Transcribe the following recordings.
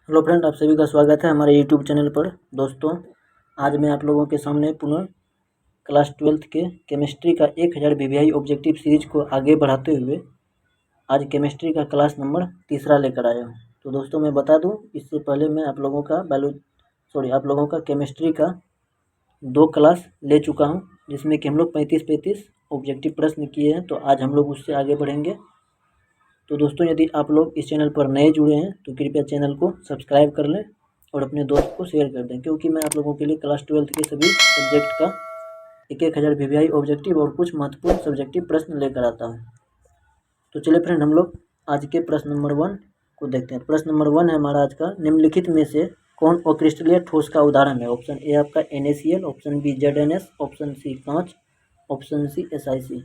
Hello friend, आप सभी का स्वागत है हमारे यूट्यूब चैनल पर। दोस्तों, आज मैं आप लोगों के सामने पुनः क्लास 12th के केमिस्ट्री का 1000 वीवीआई ऑब्जेक्टिव सीरीज को आगे बढ़ाते हुए आज केमिस्ट्री का क्लास नंबर 3 लेकर आया हूँ। तो दोस्तों, मैं बता दूँ, इससे पहले मैं आप लोगों का केमिस्ट्री का 2 क्लास ले चुका हूँ, जिसमें कि हम लोग 35 ऑब्जेक्टिव प्रश्न किए हैं। तो आज हम लोग उससे आगे बढ़ेंगे। तो दोस्तों, यदि आप लोग इस चैनल पर नए जुड़े हैं तो कृपया चैनल को सब्सक्राइब कर लें और अपने दोस्त को शेयर कर दें, क्योंकि मैं आप लोगों के लिए क्लास 12th के सभी सब्जेक्ट का 1000 वीवीआई ऑब्जेक्टिव और कुछ महत्वपूर्ण सब्जेक्टिव प्रश्न लेकर आता हूँ। तो चलिए फ्रेंड, हम लोग आज के प्रश्न नंबर 1 को देखते हैं। प्रश्न नंबर 1 है हमारा आज का, निम्नलिखित में से कौन अक्रिस्टलीय ठोस का उदाहरण है? ऑप्शन ए आपका NaCl, option B ZnS, option C कांच, ऑप्शन सी SiC।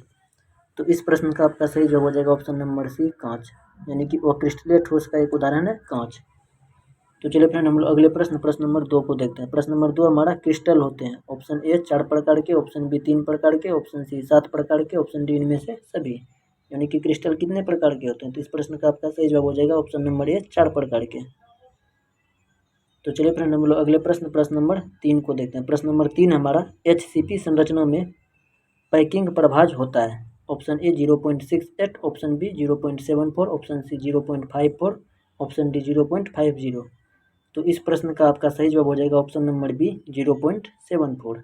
तो इस प्रश्न का आपका सही जवाब हो जाएगा ऑप्शन नंबर सी, कांच। यानी कि अक्रिस्टलीय ठोस का एक उदाहरण है कांच। तो चलिए फ्रेंड, हम लोग अगले प्रश्न नंबर 2 को देखते हैं। प्रश्न नंबर 2 हमारा, क्रिस्टल होते हैं। ऑप्शन ए 4 प्रकार के, ऑप्शन बी 3 प्रकार के, ऑप्शन सी 7 प्रकार के, ऑप्शन डी इनमें से सभी। यानी कि क्रिस्टल कितने प्रकार के होते हैं? तो इस प्रश्न का आपका सही जवाब हो जाएगा ऑप्शन नंबर ए, 4 प्रकार के। तो चलिए फ्रेंड, हम लोग अगले प्रश्न नंबर 3 को देखते हैं। प्रश्न नंबर 3 हमारा, HCP संरचना में पैकिंग प्रभाज होता है। Option A 0.68, option B 0.74, option C 0.54, option D 0.50। तो इस प्रश्न का आपका सही जवाब हो जाएगा ऑप्शन नंबर बी, 0.74।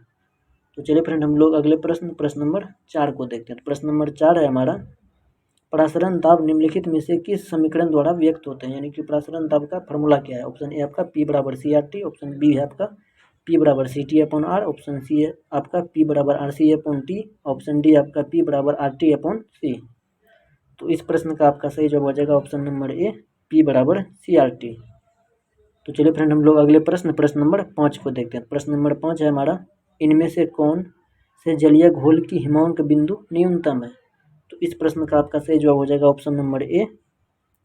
तो चलिए फ्रेंड, हम लोग अगले प्रश्न नंबर 4 को देखते हैं। प्रश्न नंबर 4 है हमारा, प्रसारण दाब निम्नलिखित में से किस समीकरण द्वारा व्यक्त होते हैं? यानी कि प्रसारण दाब का फॉर्मूला क्या है? ऑप्शन ए आपका P बराबर CRT, ऑप्शन बी है आपका P बराबर CT/R, ऑप्शन सी है आपका P बराबर RC/T, ऑप्शन डी आपका P बराबर RT/C। तो इस प्रश्न का आपका सही जवाब हो जाएगा ऑप्शन नंबर ए, P बराबर CRT। तो चलिए फ्रेंड, हम लोग अगले प्रश्न नंबर 5 को देखते हैं। प्रश्न नंबर 5 है हमारा, इनमें से कौन से जलीय घोल की हिमांक बिंदु न्यूनतम है? तो इस प्रश्न का आपका सही जवाब हो जाएगा ऑप्शन नंबर ए,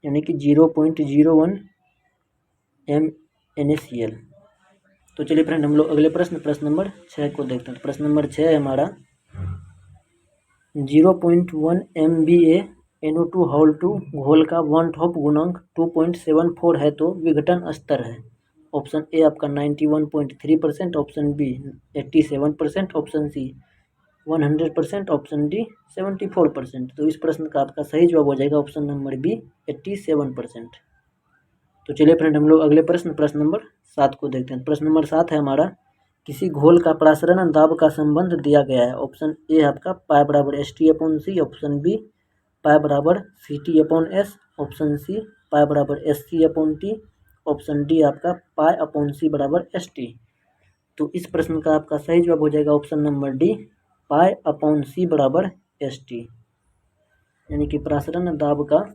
यानी कि 0.01 MnACl। तो चलिए फ्रेंड, हम लोग अगले प्रश्न नंबर 6 को देखते हैं। प्रश्न नंबर 6 है हमारा, 0.1 MbA NO2 होल 2 घोल का वन टॉप गुणांक 2.74 है तो विघटन स्तर है। ऑप्शन ए आपका 91.3%, option B 87%, option C 100%, option D 74%। तो इस प्रश्न का आपका सही जवाब हो जाएगा ऑप्शन नंबर बी, 87%। तो चलिए फ्रेंड, हम लोग अगले प्रश्न नंबर 7 को देखते हैं। प्रश्न नंबर 7 है हमारा, किसी घोल का प्रसारण दाब का संबंध दिया गया है। ऑप्शन ए आपका पाई बराबर ST/C, ऑप्शन बी पाई बराबर CT/S, ऑप्शन सी पाई बराबर SC/T, ऑप्शन डी आपका पाई/C बराबर ST। तो इस प्रश्न का आपका सही जवाब हो जाएगा ऑप्शन नंबर डी, पाई/C बराबर ST। यानी कि प्रसारण दाब का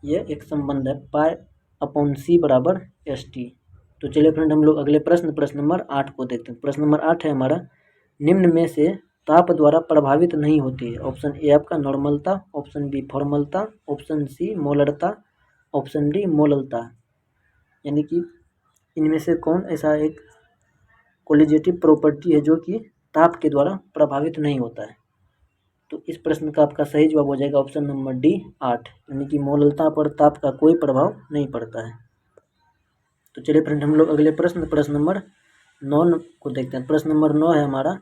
यह एक संबंध है, पाई/C बराबर ST। तो चलिए फ्रेंड, हम लोग अगले प्रश्न नंबर 8 को देखते हैं। प्रश्न नंबर 8 है हमारा, निम्न में से ताप द्वारा प्रभावित नहीं होती है। ऑप्शन ए आपका नॉर्मलता, ऑप्शन बी फॉर्मलता, ऑप्शन सी मोलरता, ऑप्शन डी मोललता। यानी कि इनमें से कौन ऐसा एक कोलिजेटिव प्रॉपर्टी है जो कि ताप के द्वारा प्रभावित नहीं होता है? तो इस प्रश्न का आपका सही जवाब हो जाएगा ऑप्शन नंबर डी, 8। यानी कि मोललता पर ताप का कोई प्रभाव नहीं पड़ता है। तो चलिए फ्रेंड, हम लोग अगले प्रश्न नंबर 9 को देखते हैं। प्रश्न नंबर 9 है हमारा,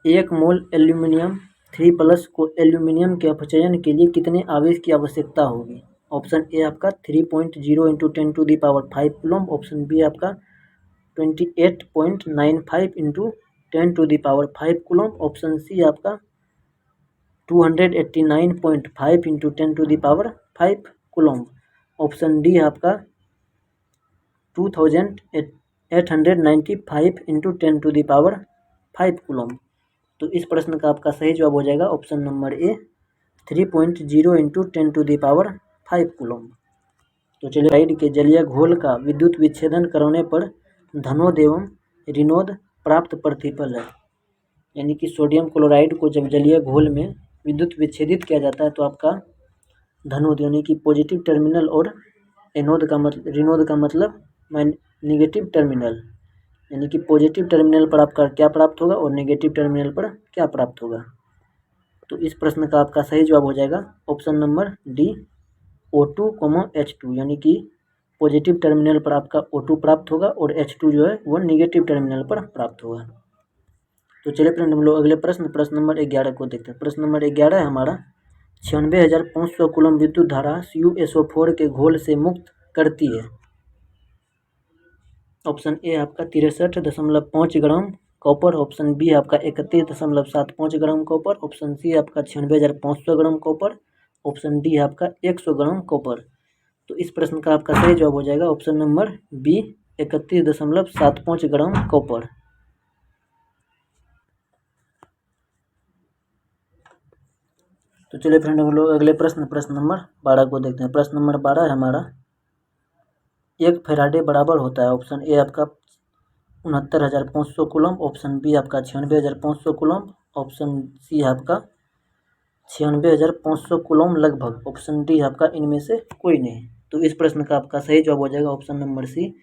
1 मोल एल्यूमिनियम 3+ को एल्यूमिनियम के अपचयन के लिए कितने आवेश की आवश्यकता होगी? ऑप्शन ए आपका 3.0 × 10⁵ कूलम, ऑप्शन बी आपका 28.95 × 10⁵ कूलम, ऑप्शन सी आपका 289.5 × 10⁵ कूलम, ऑप्शन डी आपका 2895 × 10⁵ कूलम। तो इस प्रश्न का आपका सही जवाब हो जाएगा ऑप्शन नंबर ए, 3.0 × 10⁵ कूलम। तो चलिए, क्लोराइड के जलीय घोल का विद्युत विच्छेदन करने पर धनोद एवं ऋणोद प्राप्त प्रतिफल है। यानी कि सोडियम क्लोराइड को जब जलीय घोल में विद्युत विच्छेदित किया जाता है तो आपका धनोद यानी कि पॉजिटिव टर्मिनल और ऋणोद का मतलब नेगेटिव टर्मिनल, यानी कि पॉजिटिव टर्मिनल पर आपका क्या प्राप्त होगा और नेगेटिव टर्मिनल पर क्या प्राप्त होगा? तो इस प्रश्न का आपका सही जवाब हो जाएगा option number D, O2, H2। यानी कि पॉजिटिव टर्मिनल पर आपका O2 प्राप्त होगा और H2 जो है वो निगेटिव टर्मिनल पर प्राप्त होगा। तो चलिए फ्रेंड हम लोग अगले प्रश्न नंबर 11 को देखते हैं। प्रश्न नंबर 11 है हमारा 96,500 कूलम विद्युत धारा CuSO4 के घोल से मुक्त करती है। ऑप्शन ए आपका 63.5 ग्राम कॉपर, ऑप्शन बी आपका 31.75 ग्राम कॉपर, ऑप्शन सी आपका 96,500 ग्राम कॉपर, ऑप्शन डी आपका 100 ग्राम कॉपर। तो इस प्रश्न का आपका सही जवाब हो जाएगा option number B 31.75 gram copper. तो चलिए फ्रेंड हम लोग अगले प्रश्न नंबर 12 को देखते हैं। प्रश्न नंबर 12 है हमारा 1 फैराडे बराबर होता है। ऑप्शन ए आपका 69,500 कूलम, ऑप्शन बी आपका 96,500 कूलम, ऑप्शन सी आपका 96,500 कूलम लगभग, ऑप्शन डी आपका इनमें से कोई नहीं। तो इस प्रश्न का आपका सही जवाब हो जाएगा ऑप्शन नंबर सी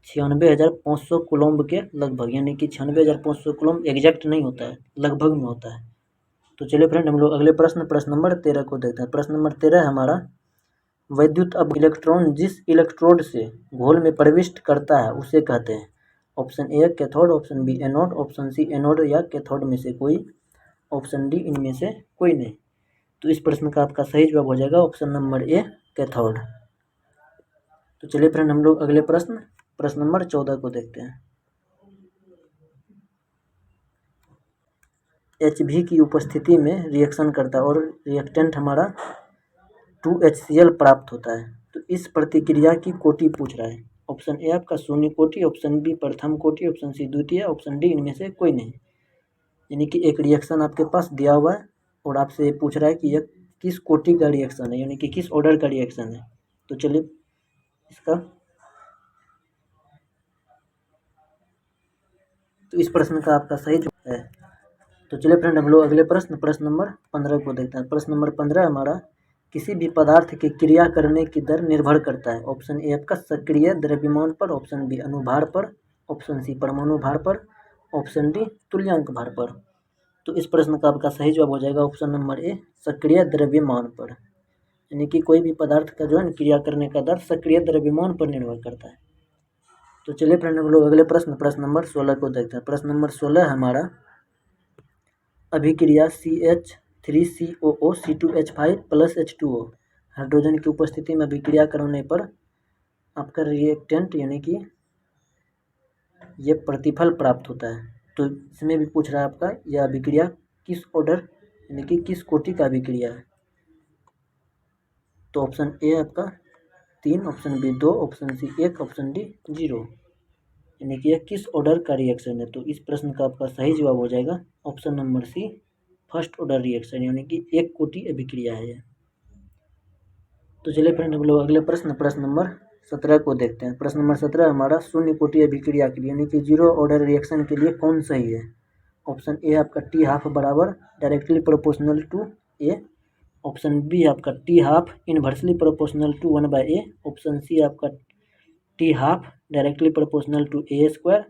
96,500 कूलम के लगभग, यानी कि 96,500 कूलम एग्जैक्ट नहीं होता है, लगभग में होता है। तो चलिए फ्रेंड हम लोग अगले प्रश्न नंबर 13 को देखते हैं। प्रश्न नंबर 13 हमारा विद्युत अब इलेक्ट्रॉन जिस इलेक्ट्रोड से घोल में प्रविष्ट करता है उसे कहते हैं। Option A cathode, option B anode, option C anode या कैथोड में से कोई, ऑप्शन डी इनमें से कोई नहीं। तो इस प्रश्न का आपका सही जवाब हो जाएगा ऑप्शन नंबर ए कैथोड। तो चलिए फ्रेंड हम लोग अगले प्रश्न नंबर 14 को देखते हैं। HB की उपस्थिति में रिएक्शन करता है और रिएक्टेंट हमारा 2HCl प्राप्त होता है। तो इस प्रतिक्रिया की कोटि पूछ रहा है। ऑप्शन ए आपका शून्य कोटि, ऑप्शन बी प्रथम कोटि, ऑप्शन सी द्वितीय, ऑप्शन डी इनमें से कोई नहीं। यानी कि एक रिएक्शन आपके पास दिया हुआ है और आपसे पूछ रहा है कि यह किस कोटि का रिएक्शन है, यानी कि किस ऑर्डर का रिएक्शन है। तो चलिए इसका तो इस प्रश्न का आपका सही जवाब है। तो चलिए फ्रेंड हम लोग अगले प्रश्न नंबर 15 को देखते हैं। प्रश्न नंबर 15 हमारा किसी भी पदार्थ के क्रिया करने की दर निर्भर करता है। ऑप्शन ए आपका सक्रिय द्रव्यमान पर, ऑप्शन बी अनुभार पर, ऑप्शन सी परमाणु भार पर, ऑप्शन डी तुल्यांक भार पर। तो इस प्रश्न का आपका सही जवाब हो जाएगा ऑप्शन नंबर ए सक्रिय द्रव्यमान पर, यानी कि कोई भी पदार्थ का जो है क्रिया करने का दर सक्रिय द्रव्यमान पर निर्भर करता है। तो चलिए फ्रेंड हम लोग अगले प्रश्न नंबर 16 को देखते हैं। प्रश्न नंबर 16 हमारा अभिक्रिया CH3COO C2H5 + H2O हाइड्रोजन की उपस्थिति में अभिक्रिया करने पर आपका रिएक्टेंट यानी कि ये प्रतिफल प्राप्त होता है। तो इसमें भी पूछ रहा है आपका यह अभिक्रिया किस ऑर्डर यानी कि किस कोटि का अभिक्रिया है। तो ऑप्शन ए आपका 3, option B 2, option C 1, option D 0, यानी कि यह किस ऑर्डर का रिएक्शन है। तो इस प्रश्न का आपका सही जवाब हो जाएगा option number C first order reaction, यानी कि एक कोटि अभिक्रिया है। तो चलिए फ्रेंड हम लोग अगले प्रश्न नंबर 17 को देखते हैं। प्रश्न नंबर 17 हमारा शून्य कोटि अभिक्रिया के लिए यानी कि 0 ऑर्डर रिएक्शन के लिए कौन सही है। ऑप्शन ए आपका T½ बराबर directly proportional to A, option B आपका T½ inversely proportional to 1/a, option C आपका T½ directly proportional to A²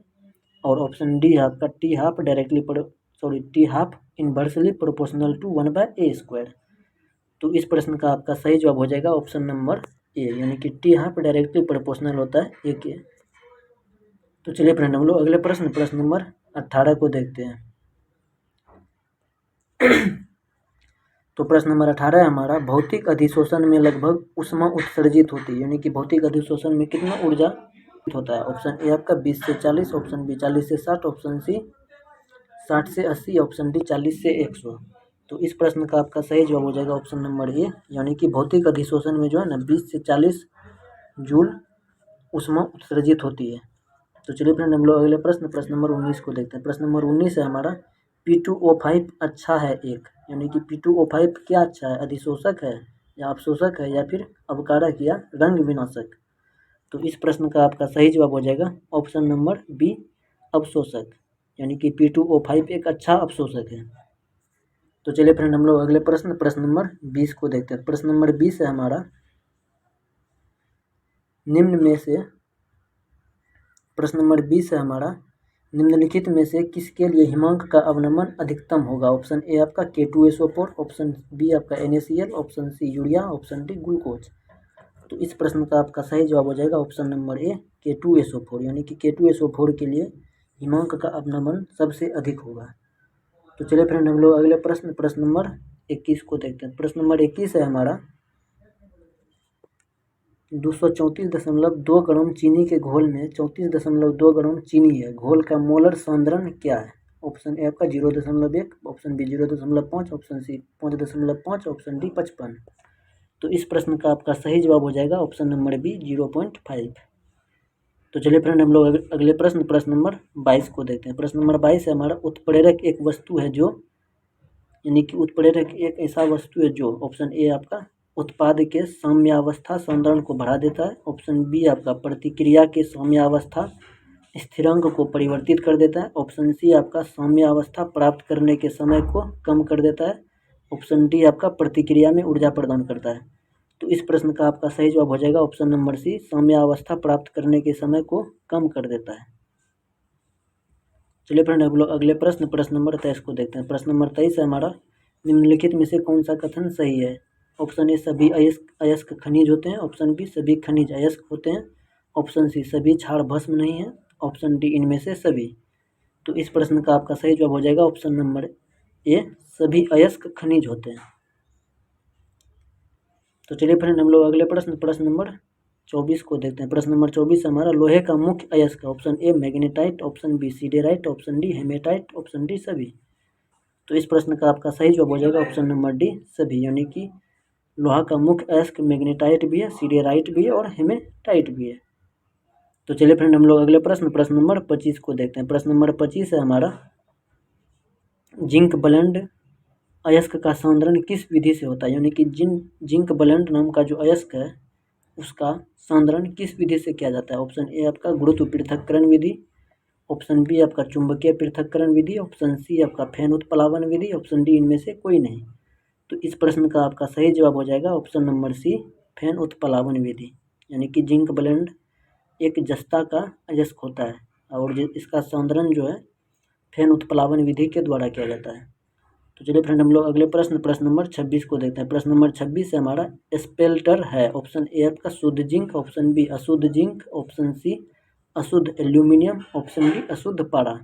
और ऑप्शन डी आपका T½ inversely proportional to 1/a²। तो इस प्रश्न का आपका सही जवाब हो जाएगा ऑप्शन नंबर ए, यानी कि T½ डायरेक्टली प्रोपोर्शनल होता है ए के। तो चलिए फ्रेंड हम लोग अगले प्रश्न नंबर 18 को देखते हैं। तो प्रश्न नंबर 18 हमारा भौतिक अधिशोषण में लगभग ऊष्मा उत्सर्जित होती है, यानी कि भौतिक अधिशोषण में कितना ऊर्जा होता है। ऑप्शन ए आपका 20 से 40, ऑप्शन बी 40 से 60, ऑप्शन सी 60 से 80, ऑप्शन डी 40 से 100। तो इस प्रश्न का आपका सही जवाब हो जाएगा ऑप्शन नंबर ए, यानी कि भौतिक अधिशोषण में जो है ना 20 से 40 जूल ऊष्मा उत्सर्जित होती है। तो चलिए फ्रेंड हम लोग अगले प्रश्न नंबर 19 को देखते हैं। प्रश्न नंबर 19 है हमारा P2O5 अच्छा है एक, यानी कि P2O5 क्या अच्छा है, अधिशोषक है या अवशोषक है या फिर अवकारक या रंग विनाशक। तो इस प्रश्न का आपका सही जवाब हो जाएगा ऑप्शन नंबर बी अवशोषक, यानी कि P2O5 एक अच्छा अवशोषक है। तो चलिए फ्रेंड हम लोग अगले प्रश्न नंबर 20 को देखते हैं। प्रश्न नंबर 20 है हमारा निम्नलिखित में से किसके लिए हिमांक का अवनमन अधिकतम होगा। ऑप्शन ए आपका K2SO4, ऑप्शन बी आपका NaCl, option C urea, option D glucose. तो इस प्रश्न का आपका सही जवाब हो जाएगा ऑप्शन नंबर ए K2SO4, यानी कि K2SO4 के लिए हिमांक का अपनामन सबसे अधिक होगा। तो चलिए फ्रेंड हम लोग अगले प्रश्न नंबर 21 को देखते हैं। प्रश्न नंबर 21 है हमारा 234.2 ग्राम चीनी के घोल में 34.2 ग्राम चीनी है। घोल का मोलर सांद्रण क्या है? ऑप्शन ए आपका 0.1, option B 0.5, option C 5.5, option D 55। तो इस प्रश्न का आपका सही जवाब हो जाएगा ऑप्शन नंबर बी 0.5। तो चलिए फ्रेंड हम लोग अगले प्रश्न नंबर 22 को देखते हैं। प्रश्न नंबर 22 है हमारा उत्प्रेरक एक वस्तु है जो, यानी कि उत्प्रेरक एक ऐसा वस्तु है जो, ऑप्शन ए आपका उत्पाद के साम्यावस्था सांद्रण को बढ़ा देता है, ऑप्शन बी आपका प्रतिक्रिया के साम्यावस्था स्थिरांक को परिवर्तित कर देता है, ऑप्शन सी आपका साम्यावस्था प्राप्त करने के समय को कम कर देता है, ऑप्शन डी आपका प्रतिक्रिया में ऊर्जा प्रदान करता है। तो इस प्रश्न का आपका सही जवाब हो जाएगा ऑप्शन नंबर सी, साम्यावस्था प्राप्त करने के समय को कम कर देता है। चलिए फ्रेंड हम लोग अगले प्रश्न नंबर 23 को देखते हैं। प्रश्न नंबर 23 है हमारा निम्नलिखित में से कौन सा कथन सही है? ऑप्शन ए सभी अयस्क खनिज होते हैं, ऑप्शन बी सभी खनिज अयस्क होते हैं, ऑप्शन सी सभी क्षार भस्म नहीं है, ऑप्शन डी इनमें से सभी। तो इस प्रश्न का आपका सही जवाब हो जाएगा ऑप्शन नंबर ए, सभी अयस्क खनिज होते हैं। तो चलिए फ्रेंड हम लोग अगले प्रश्न नंबर 24 को देखते हैं। प्रश्न नंबर 24 हमारा लोहे का मुख्य अयस्क, option A magnetite, option B siderite, option D haematite, option D सभी। तो इस प्रश्न का आपका सही जवाब हो जाएगा ऑप्शन नंबर डी सभी, यानी कि लोहा का मुख्य अयस्क मैग्नेटाइट भी है, सिडेराइट भी है और हेमेटाइट भी है। तो चलिए फ्रेंड हम लोग अगले प्रश्न नंबर 25 को देखते हैं। प्रश्न नंबर 25 है हमारा जिंक ब्लेंड अयस्क का सांद्रण किस विधि से होता है? यानी कि जिंक ब्लेंड नाम का जो अयस्क है उसका सांद्रण किस विधि से किया जाता है? ऑप्शन ए आपका गुरुत्व पृथक्करण विधि, ऑप्शन बी आपका चुंबकीय पृथक्करण विधि, ऑप्शन सी आपका फैन उत्प्लावन विधि, ऑप्शन डी इनमें से कोई नहीं। तो इस प्रश्न का आपका सही जवाब हो जाएगा ऑप्शन नंबर सी, फैन उत्प्लावन विधि, यानी कि जिंक ब्लेंड एक जस्ता का अयस्क होता है और इसका सांद्रण जो है फैन उत्प्लावन विधि के द्वारा किया जाता है। तो चलिए फ्रेंड हम लोग अगले प्रश्न नंबर 26 को देखते हैं। प्रश्न नंबर 26 से हमारा स्पेल्टर है, ऑप्शन ए आपका शुद्ध जिंक, ऑप्शन बी अशुद्ध जिंक, ऑप्शन सी अशुद्ध एल्यूमिनियम, ऑप्शन डी अशुद्ध पारा।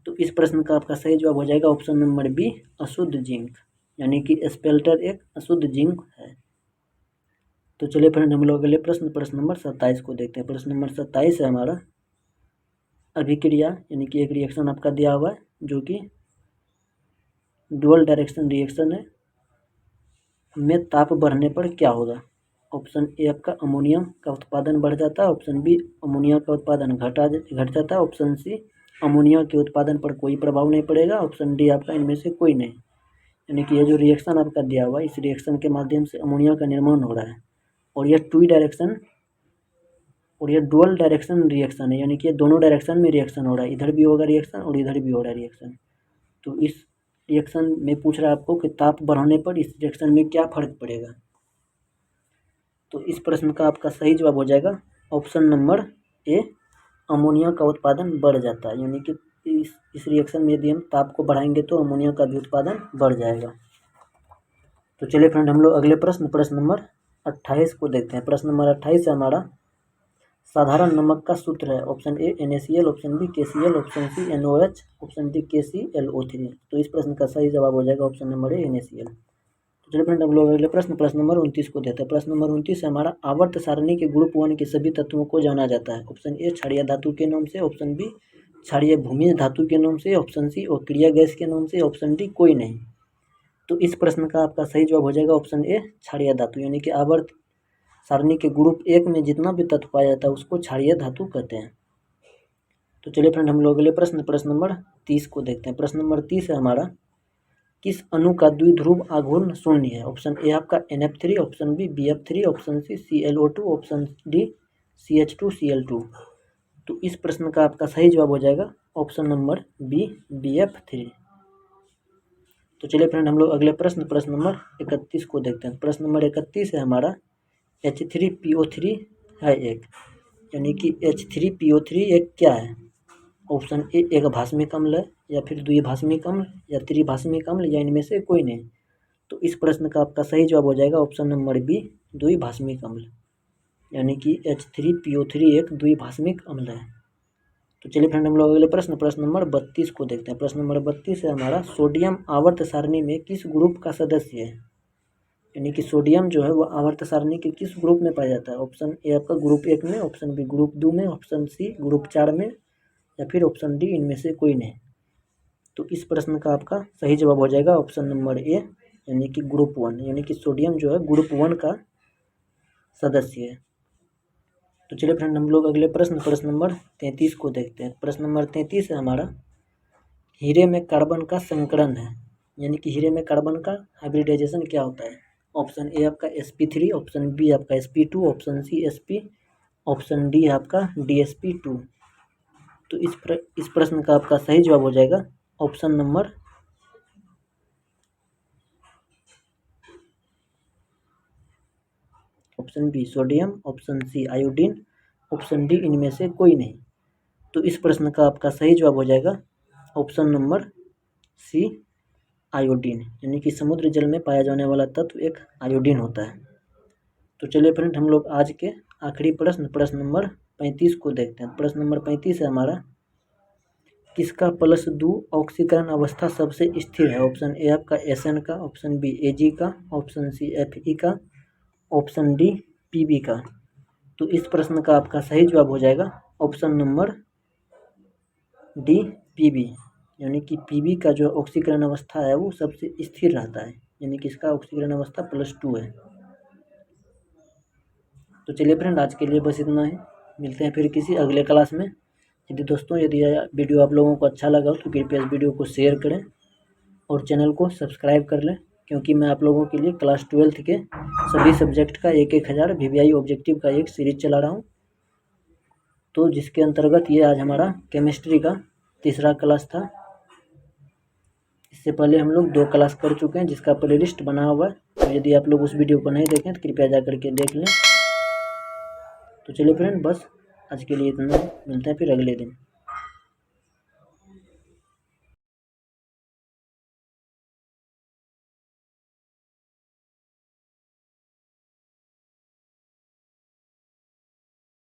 तो इस प्रश्न का आपका सही जवाब हो जाएगा ऑप्शन नंबर बी अशुद्ध जिंक, यानी कि स्पेल्टर एक अशुद्ध जिंक है। तो चलिए फ्रेंड हम लोग अगले प्रश्न नंबर 27 को देखते हैं। प्रश्न नंबर 27 है हमारा अभिक्रिया, यानी कि एक रिएक्शन आपका दिया हुआ है जो कि डुअल डायरेक्शन रिएक्शन है, में ताप बढ़ने पर क्या होगा? ऑप्शन ए आपका अमोनियम का उत्पादन बढ़ जाता है, ऑप्शन बी अमोनिया का उत्पादन घट जाता है, ऑप्शन सी अमोनिया के उत्पादन पर कोई प्रभाव नहीं पड़ेगा, ऑप्शन डी आपका इनमें से कोई नहीं। यानी कि ये जो रिएक्शन आपका दिया हुआ है इस रिएक्शन के माध्यम से अमोनिया का निर्माण हो रहा है और यह डुअल डायरेक्शन रिएक्शन है, यानी कि ये दोनों डायरेक्शन में रिएक्शन हो रहा है, इधर भी होगा रिएक्शन और इधर भी हो रहा है रिएक्शन। तो इस रिएक्शन में पूछ रहा है आपको कि ताप बढ़ाने पर इस रिएक्शन में क्या फर्क पड़ेगा? तो इस प्रश्न का आपका सही जवाब हो जाएगा ऑप्शन नंबर ए, अमोनिया का उत्पादन बढ़ जाता है, यानी कि इस रिएक्शन में यदि हम ताप को बढ़ाएंगे तो अमोनिया का भी उत्पादन बढ़ जाएगा। तो चलिए फ्रेंड हम लोग अगले प्रश्न नंबर 28 को देखते हैं। प्रश्न नंबर 28 है हमारा साधारण नमक का सूत्र है, option A NaCl, option B KCl, option C NOH, option D KClO3। तो इस प्रश्न का सही जवाब हो जाएगा ऑप्शन नंबर ए NaCl। तो चलिए फ्रेंड हम लोग अगले प्रश्न नंबर 29 को देते हैं। प्रश्न नंबर 29 है हमारा आवर्त सारणी के ग्रुप 1 के सभी तत्वों को जाना जाता है, ऑप्शन ए क्षारीय धातु के नाम से, ऑप्शन बी क्षारीय भूमिज धातु के नाम से, ऑप्शन सी अक्रिय गैस के नाम से, ऑप्शन डी कोई नहीं। तो इस प्रश्न का आपका सही जवाब हो जाएगा ऑप्शन ए क्षारीय धातु, यानी कि आवर्त सारणी के ग्रुप 1 में जितना भी तत्व पाया जाता है उसको क्षारीय धातु कहते हैं। तो चलिए फ्रेंड हम लोग अगले प्रश्न नंबर 30 को देखते हैं। प्रश्न नंबर 30 है हमारा किस अणु का द्विध्रुव आघूर्ण शून्य है? ऑप्शन ए आपका NF3, option B BF3, option C ClO2, option D CH2Cl2। तो इस प्रश्न का आपका सही जवाब हो जाएगा ऑप्शन नंबर बी BF3। तो चलिए फ्रेंड हम लोग अगले प्रश्न नंबर 31 को देखते हैं। प्रश्न नंबर 31 है हमारा H3PO3 है एक, यानी कि H3PO3 एक क्या है? ऑप्शन ए एक भास्मिक अम्ल है, या फिर द्विभास्मिक अम्ल, या त्रिभास्मिक अम्ल, या इनमें से कोई नहीं। तो इस प्रश्न का आपका सही जवाब हो जाएगा ऑप्शन नंबर बी द्विभास्मिक अम्ल। यानी कि H3PO3 एक द्विभाषमिक अम्ल है। तो चलिए फ्रेंड हम लोग अगले प्रश्न नंबर 32 को देखते हैं। प्रश्न नंबर 32 है हमारा, सोडियम आवर्त सारणी में किस ग्रुप का सदस्य है? यानी कि सोडियम जो है वो आवर्त सारणी के किस ग्रुप में पाया जाता है? ऑप्शन ए आपका ग्रुप 1 में, ऑप्शन बी ग्रुप 2 में, ऑप्शन सी ग्रुप 4 में, या फिर ऑप्शन डी इनमें से कोई नहीं। तो इस प्रश्न का आपका सही जवाब हो जाएगा ऑप्शन नंबर ए, यानी कि ग्रुप 1, यानी कि सोडियम जो है ग्रुप 1 का सदस्य है। तो चलिए फ्रेंड हम लोग अगले प्रश्न नंबर 33 को देखते हैं। प्रश्न नंबर 33 है हमारा, हीरे में कार्बन का संकरण है, यानी कि हीरे में कार्बन का हाइब्रिडाइजेशन क्या होता है? ऑप्शन ए आपका sp3, ऑप्शन बी आपका sp2, option C sp, option D आपका dsp2। तो इस प्रश्न का आपका सही जवाब हो जाएगा option number option B sodium, option C iodine, option D इनमें से कोई नहीं। तो इस प्रश्न का आपका सही जवाब हो जाएगा ऑप्शन नंबर सी आयोडीन, यानी कि समुद्र जल में पाया जाने वाला तत्व एक आयोडीन होता है। तो चलिए फ्रेंड हम लोग आज के आखिरी प्रश्न नंबर 35 को देखते हैं। प्रश्न नंबर 35 है हमारा, किसका +2 ऑक्सीकरण अवस्था सबसे स्थिर है? ऑप्शन ए आपका Sn का, ऑप्शन बी Ag का, ऑप्शन सी Fe का, ऑप्शन डी Pb का। तो इस प्रश्न का आपका सही जवाब हो जाएगा ऑप्शन नंबर डी Pb, यानी कि Pb का जो ऑक्सीकरण अवस्था है वो सबसे स्थिर रहता है, यानी कि इसका ऑक्सीकरण अवस्था +2 है। तो चलिए फ्रेंड आज के लिए बस इतना ही, मिलते हैं फिर किसी अगले क्लास में। यदि वीडियो आप लोगों को अच्छा लगा हो तो कृपया इस वीडियो को शेयर करें और चैनल को सब्सक्राइब कर लें, क्योंकि मैं आप लोगों के लिए क्लास 12 के सभी सब्जेक्ट का 1000 VVI ऑब्जेक्टिव का एक सीरीज चला रहा हूँ। तो जिसके अंतर्गत ये आज हमारा केमिस्ट्री का तीसरा क्लास था। इससे पहले हम लोग 2 क्लास कर चुके हैं जिसका प्लेलिस्ट बना हुआ है। तो यदि आप लोग उस वीडियो को नहीं देखें तो कृपया जा करके देख लें। तो चलिए फ्रेंड बस आज के लिए इतना, मिलते हैं फिर अगले दिन।